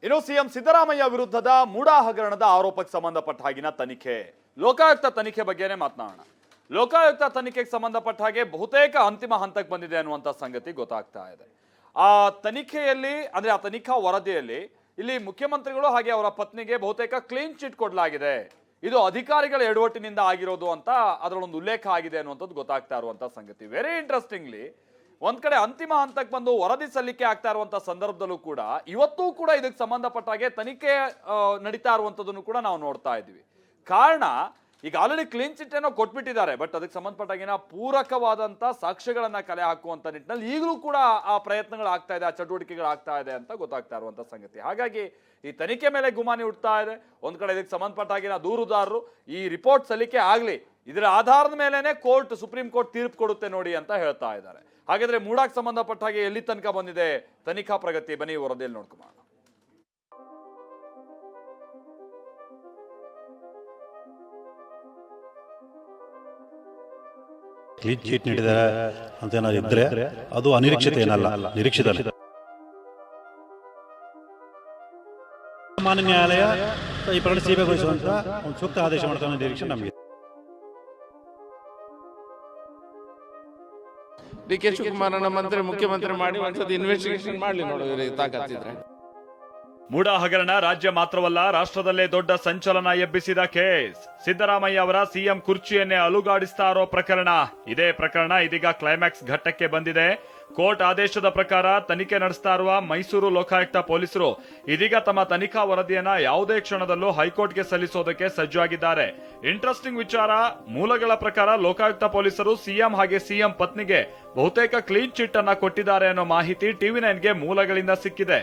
ಇನ್ನು ಸಿಎಂ ಸಿದ್ದರಾಮಯ್ಯ ವಿರುದ್ಧದ ಮೂಡಾ ಹಗರಣದ ಆರೋಪಕ್ಕೆ ಸಂಬಂಧಪಟ್ಟ ಹಾಗಿನ ತನಿಖೆ, ಲೋಕಾಯುಕ್ತ ತನಿಖೆ ಬಗ್ಗೆನೇ ಮಾತನಾಡೋಣ. ಲೋಕಾಯುಕ್ತ ತನಿಖೆಗೆ ಸಂಬಂಧಪಟ್ಟ ಹಾಗೆ ಬಹುತೇಕ ಅಂತಿಮ ಹಂತಕ್ಕೆ ಬಂದಿದೆ ಅನ್ನುವಂಥ ಸಂಗತಿ ಗೊತ್ತಾಗ್ತಾ ಇದೆ. ಆ ತನಿಖೆಯಲ್ಲಿ ಅಂದ್ರೆ ಆ ತನಿಖಾ ವರದಿಯಲ್ಲಿ ಇಲ್ಲಿ ಮುಖ್ಯಮಂತ್ರಿಗಳು ಹಾಗೆ ಅವರ ಪತ್ನಿಗೆ ಬಹುತೇಕ ಕ್ಲೀನ್ ಚಿಟ್ ಕೊಡಲಾಗಿದೆ. ಇದು ಅಧಿಕಾರಿಗಳ ಎಡವಟ್ಟಿನಿಂದ ಆಗಿರೋದು ಅಂತ ಅದರಲ್ಲೊಂದು ಉಲ್ಲೇಖ ಆಗಿದೆ ಅನ್ನುವಂಥದ್ದು ಗೊತ್ತಾಗ್ತಾ ಇರುವಂಥ ಸಂಗತಿ. ವೆರಿ ಇಂಟ್ರೆಸ್ಟಿಂಗ್ಲಿ ಒಂದ್ ಕಡೆ ಅಂತಿಮ ಹಂತಕ್ಕೆ ಬಂದು ವರದಿ ಸಲ್ಲಿಕೆ ಆಗ್ತಾ ಇರುವಂತ ಸಂದರ್ಭದಲ್ಲೂ ಕೂಡ ಇವತ್ತೂ ಕೂಡ ಇದಕ್ಕೆ ಸಂಬಂಧಪಟ್ಟ ಹಾಗೆ ತನಿಖೆ ನಡೀತಾ ಇರುವಂತದನ್ನು ಕೂಡ ನಾವು ನೋಡ್ತಾ ಇದ್ದೀವಿ. ಕಾರಣ ಈಗ ಆಲ್ರೆಡಿ ಕ್ಲೀನ್ ಚಿಟ್ ಏನೋ ಕೊಟ್ಬಿಟ್ಟಿದ್ದಾರೆ, ಬಟ್ ಅದಕ್ಕೆ ಸಂಬಂಧಪಟ್ಟಾಗಿನ ಪೂರಕವಾದಂತ ಸಾಕ್ಷ್ಯಗಳನ್ನ ಕಲೆ ಹಾಕುವಂತ ನಿಟ್ಟಿನಲ್ಲಿ ಈಗಲೂ ಕೂಡ ಆ ಪ್ರಯತ್ನಗಳು ಆಗ್ತಾ ಇದೆ, ಆ ಚಟುವಟಿಕೆಗಳು ಆಗ್ತಾ ಇದೆ ಅಂತ ಗೊತ್ತಾಗ್ತಾ ಇರುವಂತ ಸಂಗತಿ. ಹಾಗಾಗಿ ಈ ತನಿಖೆ ಮೇಲೆ ಗುಮಾನಿ ಉಡ್ತಾ ಇದೆ. ಒಂದ್ ಕಡೆ ಇದಕ್ಕೆ ಸಂಬಂಧಪಟ್ಟಾಗಿನ ದೂರುದಾರರು ಈ ರಿಪೋರ್ಟ್ ಸಲ್ಲಿಕೆ ಆಗ್ಲಿ, ಇದರ ಆಧಾರದ ಮೇಲೆನೆ ಸುಪ್ರೀಂ ಕೋರ್ಟ್ ತೀರ್ಪು ಕೊಡುತ್ತೆ ನೋಡಿ ಅಂತ ಹೇಳ್ತಾ ಇದ್ದಾರೆ. ಹಾಗಾದ್ರೆ ಮೂಡಾಕ್ ಸಂಬಂಧಪಟ್ಟ ಹಾಗೆ ಎಲ್ಲಿ ತನಕ ಬಂದಿದೆ ತನಿಖಾ ಪ್ರಗತಿ, ಬನ್ನಿ ವರದಿಯಲ್ಲಿ ನೋಡ್ಕೊಂಬ. ಕ್ಲೀನ್ ಚೀಟ್ ನೀಡಿದ್ದಾರೆ ಅಂತ ಏನಾದ್ರು ಇದ್ರೆ ಅದು ಅನಿರೀಕ್ಷಿತ ಏನಲ್ಲ, ನಿರೀಕ್ಷಿತ. ಮಾನ್ಯ ನ್ಯಾಯಾಲಯ ಈ ಪ್ರಕರಣ ಸಿಬಿಐಗೊಳಿಸುವಂತ ಒಂದು ಸೂಕ್ತ ಆದೇಶ ಮಾಡ್ತಾನೆ ನಿರೀಕ್ಷೆ ನಮಗೆ. ಡಿ ಕೆ ಶಿವಕುಮಾರನ ಮುಖ್ಯಮಂತ್ರಿ ಮಾಡಿ ಒಂದ್ಸತಿ ಇನ್ವೆಸ್ಟಿಗೇಷನ್ ಮಾಡಲಿ ನೋಡೋದು ತಾಕತ್ತಿದ್ರೆ. ಮೂಡಾ ಹಗರಣ ರಾಜ್ಯ ಮಾತ್ರವಲ್ಲ, ರಾಷ್ಟ್ರದಲ್ಲೇ ದೊಡ್ಡ ಸಂಚಲನ ಎಬ್ಬಿಸಿದ ಕೇಸ್. ಸಿದ್ದರಾಮಯ್ಯ ಅವರ ಸಿಎಂ ಕುರ್ಚಿಯನ್ನೇ ಅಲುಗಾಡಿಸ್ತಾ ಇರೋ ಪ್ರಕರಣ. ಇದೇ ಪ್ರಕರಣ ಇದೀಗ ಕ್ಲೈಮ್ಯಾಕ್ಸ್ ಘಟ್ಟಕ್ಕೆ ಬಂದಿದೆ. ಕೋರ್ಟ್ ಆದೇಶದ ಪ್ರಕಾರ ತನಿಖೆ ನಡೆಸ್ತಾ ಇರುವ ಮೈಸೂರು ಲೋಕಾಯುಕ್ತ ಪೊಲೀಸರು ಇದೀಗ ತಮ್ಮ ತನಿಖಾ ವರದಿಯನ್ನ ಯಾವುದೇ ಕ್ಷಣದಲ್ಲೂ ಹೈಕೋರ್ಟ್ಗೆ ಸಲ್ಲಿಸೋದಕ್ಕೆ ಸಜ್ಜಾಗಿದ್ದಾರೆ. ಇಂಟ್ರೆಸ್ಟಿಂಗ್ ವಿಚಾರ, ಮೂಲಗಳ ಪ್ರಕಾರ ಲೋಕಾಯುಕ್ತ ಪೊಲೀಸರು ಸಿಎಂ ಹಾಗೆ ಸಿಎಂ ಪತ್ನಿಗೆ ಬಹುತೇಕ ಕ್ಲೀನ್ ಚಿಟ್ ಅನ್ನ ಕೊಟ್ಟಿದ್ದಾರೆ ಅನ್ನೋ ಮಾಹಿತಿ ಟಿವಿ9ಗೆ ಮೂಲಗಳಿಂದ ಸಿಕ್ಕಿದೆ.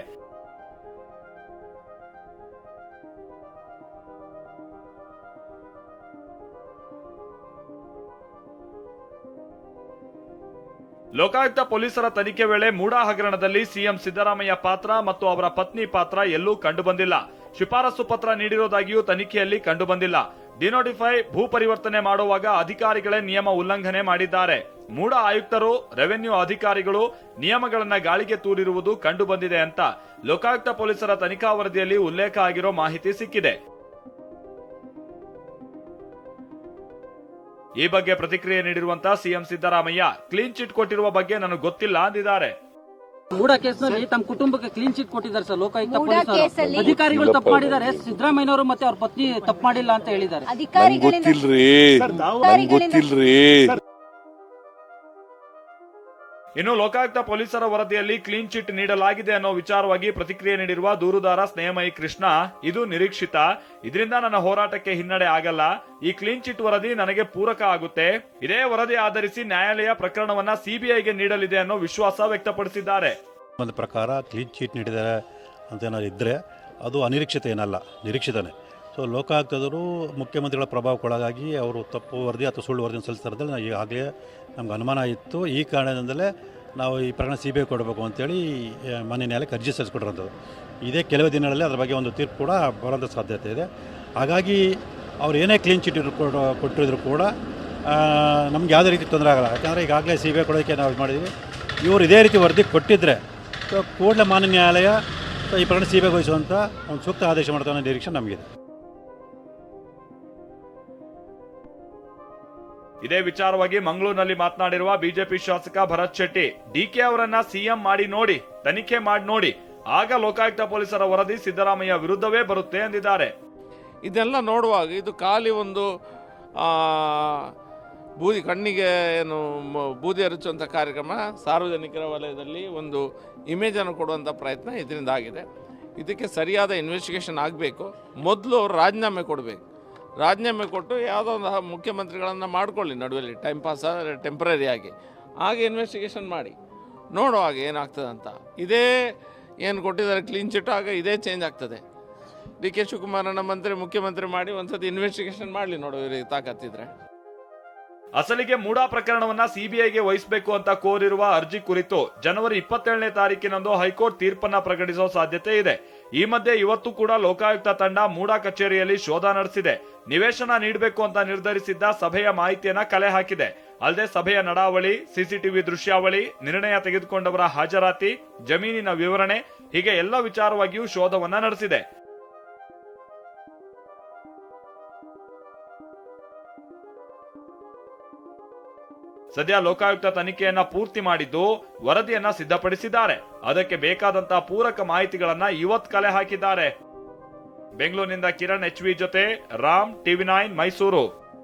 ಲೋಕಾಯುಕ್ತ ಪೊಲೀಸರ ತನಿಖೆ ವೇಳೆ ಮೂಡಾ ಹಗರಣದಲ್ಲಿ ಸಿಎಂ ಸಿದ್ದರಾಮಯ್ಯ ಪಾತ್ರ ಮತ್ತು ಅವರ ಪತ್ನಿ ಪಾತ್ರ ಎಲ್ಲೂ ಕಂಡುಬಂದಿಲ್ಲ. ಶಿಫಾರಸು ಪತ್ರ ನೀಡಿರೋದಾಗಿಯೂ ತನಿಖೆಯಲ್ಲಿ ಕಂಡುಬಂದಿಲ್ಲ. ಡಿನೋಟಿಫೈ ಭೂ ಪರಿವರ್ತನೆ ಮಾಡುವಾಗ ಅಧಿಕಾರಿಗಳೇ ನಿಯಮ ಉಲ್ಲಂಘನೆ ಮಾಡಿದ್ದಾರೆ. ಮೂಡಾ ಆಯುಕ್ತರು, ರೆವೆನ್ಯೂ ಅಧಿಕಾರಿಗಳು ನಿಯಮಗಳನ್ನ ಗಾಳಿಗೆ ತೂರಿರುವುದು ಕಂಡುಬಂದಿದೆ ಅಂತ ಲೋಕಾಯುಕ್ತ ಪೊಲೀಸರ ತನಿಖಾ ವರದಿಯಲ್ಲಿ ಉಲ್ಲೇಖ ಆಗಿರೋ ಮಾಹಿತಿ ಸಿಕ್ಕಿದೆ. ಈ ಬಗ್ಗೆ ಪ್ರತಿಕ್ರಿಯೆ ನೀಡಿರುವಂತಹ ಸಿಎಂ ಸಿದ್ದರಾಮಯ್ಯ ಕ್ಲೀನ್ ಚಿಟ್ ಕೊಟ್ಟಿರುವ ಬಗ್ಗೆ ನನಗೆ ಗೊತ್ತಿಲ್ಲ ಅಂದಿದ್ದಾರೆ. ಮೂಡಾ ಕೇಸ್ನಲ್ಲಿ ತಮ್ಮ ಕುಟುಂಬಕ್ಕೆ ಕ್ಲೀನ್ ಚಿಟ್ ಕೊಟ್ಟಿದ್ದಾರೆ ಸರ್ ಲೋಕಾಯುಕ್ತ ಪೊಲೀಸರು. ಅಧಿಕಾರಿಗಳು ತಪ್ಪು ಮಾಡಿದ್ದಾರೆ, ಸಿದ್ದರಾಮಯ್ಯನವರು ಮತ್ತೆ ಅವ್ರ ಪತ್ನಿ ತಪ್ಪು ಮಾಡಿಲ್ಲ ಅಂತ ಹೇಳಿದ್ದಾರೆ. ಇನ್ನು ಲೋಕಾಯುಕ್ತ ಪೊಲೀಸರ ವರದಿಯಲ್ಲಿ ಕ್ಲೀನ್ ಚಿಟ್ ನೀಡಲಾಗಿದೆ ಅನ್ನೋ ವಿಚಾರವಾಗಿ ಪ್ರತಿಕ್ರಿಯೆ ನೀಡಿರುವ ದೂರುದಾರ ಸ್ನೇಹಮಯಿ ಕೃಷ್ಣ, ಇದು ನಿರೀಕ್ಷಿತ. ಇದರಿಂದ ನನ್ನ ಹೋರಾಟಕ್ಕೆ ಹಿನ್ನಡೆ ಆಗಲ್ಲ. ಈ ಕ್ಲೀನ್ ಚಿಟ್ ವರದಿ ನನಗೆ ಪೂರಕ ಆಗುತ್ತೆ. ಇದೇ ವರದಿ ಆಧರಿಸಿ ನ್ಯಾಯಾಲಯ ಪ್ರಕರಣವನ್ನ ಸಿಬಿಐಗೆ ನೀಡಲಿದೆ ಅನ್ನೋ ವಿಶ್ವಾಸ ವ್ಯಕ್ತಪಡಿಸಿದ್ದಾರೆ. ಒಂದು ಪ್ರಕಾರ ಕ್ಲೀನ್ ಚೀಟ್ ನೀಡಿದ್ದಾರೆ ಅಂತ ಏನಾದ್ರು ಇದ್ರೆ ಅದು ಅನಿರೀಕ್ಷಿತ ಏನಲ್ಲ, ನಿರೀಕ್ಷಿತನೇ. ಸೊ ಲೋಕಾಯುಕ್ತದರು ಮುಖ್ಯಮಂತ್ರಿಗಳ ಪ್ರಭಾವಕ್ಕೊಳಗಾಗಿ ಅವರು ತಪ್ಪು ವರದಿ ಅಥವಾ ಸುಳ್ಳು ವರದಿಯನ್ನು ಸಲ್ಲಿಸ್ತಾರದಲ್ಲಿ ಈಗಾಗಲೇ ನಮ್ಗೆ ಅನುಮಾನ ಇತ್ತು. ಈ ಕಾರಣದಿಂದಲೇ ನಾವು ಈ ಪ್ರಕರಣ ಸಿಬಿಐ ಕೊಡಬೇಕು ಅಂತೇಳಿ ಮಾನ್ಯ ನ್ಯಾಯಾಲಯಕ್ಕೆ ಅರ್ಜಿ ಸಲ್ಲಿಸ್ಕೊಟ್ಟಿರೋಂಥದ್ದು. ಇದೇ ಕೆಲವೇ ದಿನಗಳಲ್ಲಿ ಅದರ ಬಗ್ಗೆ ಒಂದು ತೀರ್ಪು ಕೂಡ ಬರೋಂಥ ಸಾಧ್ಯತೆ ಇದೆ. ಹಾಗಾಗಿ ಅವ್ರು ಏನೇ ಕ್ಲೀನ್ ಚಿಟ್ ಕೊಟ್ಟಿದ್ರು ಕೂಡ ನಮ್ಗೆ ಯಾವುದೇ ರೀತಿ ತೊಂದರೆ ಆಗಲ್ಲ. ಯಾಕಂದರೆ ಈಗಾಗಲೇ ಸಿಬಿಐ ಕೊಡೋದಕ್ಕೆ ನಾವು ಮಾಡಿದ್ವಿ. ಇವರು ಇದೇ ರೀತಿ ವರದಿ ಕೊಟ್ಟಿದ್ದರೆ ಕೂಡಲೇ ಮಾನ್ಯ ನ್ಯಾಯಾಲಯ ಈ ಪ್ರಕರಣ ಸಿಬಿಐಗೊಳಿಸುವಂಥ ಒಂದು ಸೂಕ್ತ ಆದೇಶ ಮಾಡ್ತಾನೆ ನಿರೀಕ್ಷೆ ನಮಗಿದೆ. ಇದೇ ವಿಚಾರವಾಗಿ ಮಂಗಳೂರಿನಲ್ಲಿ ಮಾತನಾಡಿರುವ ಬಿಜೆಪಿ ಶಾಸಕ ಭರತ್ ಶೆಟ್ಟಿ, ಡಿಕೆ ಅವರನ್ನ ಸಿಎಂ ಮಾಡಿ ನೋಡಿ, ತನಿಖೆ ಮಾಡಿ ನೋಡಿ, ಆಗ ಲೋಕಾಯುಕ್ತ ಪೊಲೀಸರ ವರದಿ ಸಿದ್ದರಾಮಯ್ಯ ವಿರುದ್ಧವೇ ಬರುತ್ತೆ ಎಂದಿದ್ದಾರೆ. ಇದೆಲ್ಲ ನೋಡುವಾಗ ಇದು ಖಾಲಿ ಒಂದು ಕಣ್ಣಿಗೆ ಏನು ಬೂದಿ ಎರಚುವಂಥ ಕಾರ್ಯಕ್ರಮ, ಸಾರ್ವಜನಿಕರ ವಲಯದಲ್ಲಿ ಒಂದು ಇಮೇಜನ್ನು ಕೊಡುವಂಥ ಪ್ರಯತ್ನ ಇದರಿಂದ ಆಗಿದೆ. ಇದಕ್ಕೆ ಸರಿಯಾದ ಇನ್ವೆಸ್ಟಿಗೇಷನ್ ಆಗಬೇಕು. ಮೊದಲು ಅವರು ರಾಜೀನಾಮೆ ಕೊಡಬೇಕು. ರಾಜೀನಾಮೆ ಕೊಟ್ಟು ಯಾವುದೋ ಒಂದು ಮುಖ್ಯಮಂತ್ರಿಗಳನ್ನು ಮಾಡ್ಕೊಳ್ಳಿ ನಡುವೆಲ್ಲಿ ಟೈಮ್ ಪಾಸ್ ಟೆಂಪ್ರರಿ ಆಗಿ, ಹಾಗೆ ಇನ್ವೆಸ್ಟಿಗೇಷನ್ ಮಾಡಿ ನೋಡುವಾಗ ಏನಾಗ್ತದೆ ಅಂತ. ಇದೇ ಏನು ಕೊಟ್ಟಿದ್ದಾರೆ ಕ್ಲೀನ್ ಚಿಟ್, ಆಗ ಇದೇ ಚೇಂಜ್ ಆಗ್ತದೆ. ಡಿ ಕೆ ಶಿವಕುಮಾರನ ಮುಖ್ಯಮಂತ್ರಿ ಮಾಡಿ ಒಂದ್ಸತಿ ಇನ್ವೆಸ್ಟಿಗೇಷನ್ ಮಾಡಲಿ ನೋಡೋ ತಾಕತ್ತಿದ್ರೆ. ಅಸಲಿಗೆ ಮೂಡಾ ಪ್ರಕರಣವನ್ನ ಸಿಬಿಐಗೆ ವಹಿಸಬೇಕು ಅಂತ ಕೋರಿರುವ ಅರ್ಜಿ ಕುರಿತು ಜನವರಿ 27ನೇ ತಾರೀಕಿನಂದು ಹೈಕೋರ್ಟ್ ತೀರ್ಪನ್ನ ಪ್ರಕಟಿಸೋ ಸಾಧ್ಯತೆ ಇದೆ. ಈ ಮಧ್ಯೆ ಇವತ್ತು ಕೂಡ ಲೋಕಾಯುಕ್ತ ತಂಡ ಮೂಡಾ ಕಚೇರಿಯಲ್ಲಿ ಶೋಧ ನಡೆಸಿದೆ. ನಿವೇಶನ ನೀಡಬೇಕು ಅಂತ ನಿರ್ಧರಿಸಿದ್ದ ಸಭೆಯ ಮಾಹಿತಿಯನ್ನ ಕಲೆ ಹಾಕಿದೆ. ಅಲ್ಲದೆ ಸಭೆಯ ನಡಾವಳಿ, ಸಿಸಿಟಿವಿ ದೃಶ್ಯಾವಳಿ, ನಿರ್ಣಯ ತೆಗೆದುಕೊಂಡವರ ಹಾಜರಾತಿ, ಜಮೀನಿನ ವಿವರಣೆ, ಹೀಗೆ ಎಲ್ಲ ವಿಚಾರವಾಗಿಯೂ ಶೋಧವನ್ನ ನಡೆಸಿದೆ. ಸದ್ಯ ಲೋಕಾಯುಕ್ತ ತನಿಖೆಯನ್ನ ಪೂರ್ತಿ ಮಾಡಿದ್ದು ವರದಿಯನ್ನ ಸಿದ್ಧಪಡಿಸಿದ್ದಾರೆ. ಅದಕ್ಕೆ ಬೇಕಾದಂತಹ ಪೂರಕ ಮಾಹಿತಿಗಳನ್ನ ಇವತ್ತು ಕಲೆ ಹಾಕಿದ್ದಾರೆ. ಬೆಂಗಳೂರಿನಿಂದ ಕಿರಣ್ HV ಜೊತೆ ರಾಮ್, TV9 ಮೈಸೂರು.